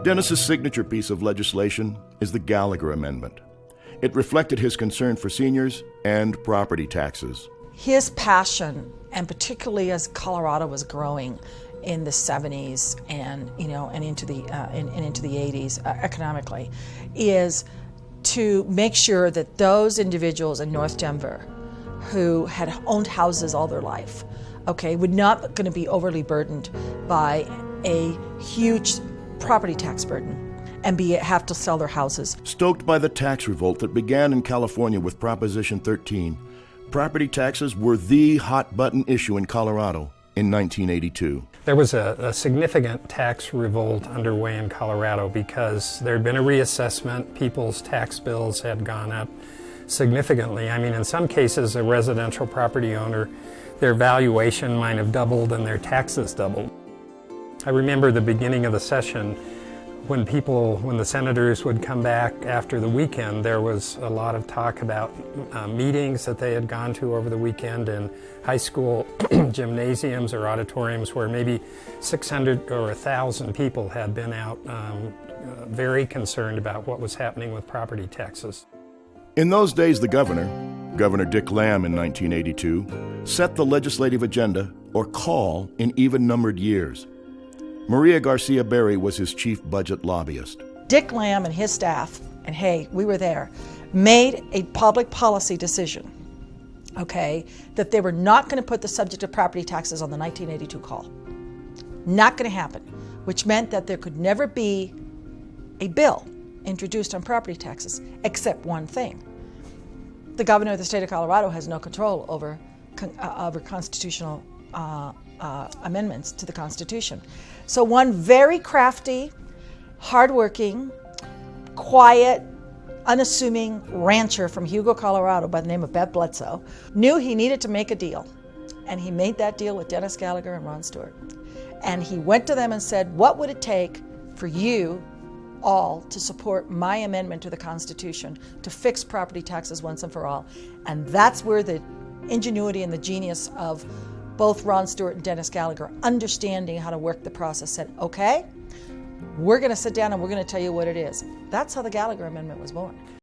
Dennis's signature piece of legislation is the Gallagher Amendment. It reflected his concern for seniors and property taxes. His passion, and particularly as Colorado was growing in the 70s and into the 80s economically, is to make sure that those individuals in North Denver who had owned houses all their life, were not going to be overly burdened by a huge property tax burden and have to sell their houses. Stoked by the tax revolt that began in California with Proposition 13, property taxes were the hot-button issue in Colorado in 1982. There was a significant tax revolt underway in Colorado because there had been a reassessment. People's tax bills had gone up significantly. I mean, in some cases, a residential property owner, their valuation might have doubled and their taxes doubled. I remember the beginning of the session when the senators would come back after the weekend, there was a lot of talk about meetings that they had gone to over the weekend in high school gymnasiums or auditoriums where maybe 600 or 1,000 people had been out very concerned about what was happening with property taxes. In those days, the Governor Dick Lamb in 1982, set the legislative agenda or call in even-numbered years. Maria Garcia Berry was his chief budget lobbyist. Dick Lamb and his staff, and hey, we were there, made a public policy decision, that they were not going to put the subject of property taxes on the 1982 call. Not going to happen, which meant that there could never be a bill introduced on property taxes, except one thing. The governor of the state of Colorado has no control over constitutional amendments to the Constitution. So one very crafty, hardworking, quiet, unassuming rancher from Hugo, Colorado by the name of Bev Bledsoe knew he needed to make a deal. And he made that deal with Dennis Gallagher and Ron Stewart. And he went to them and said, what would it take for you all to support my amendment to the Constitution to fix property taxes once and for all? And that's where the ingenuity and the genius of both Ron Stewart and Dennis Gallagher, understanding how to work the process, said, okay, we're going to sit down and we're going to tell you what it is. That's how the Gallagher Amendment was born.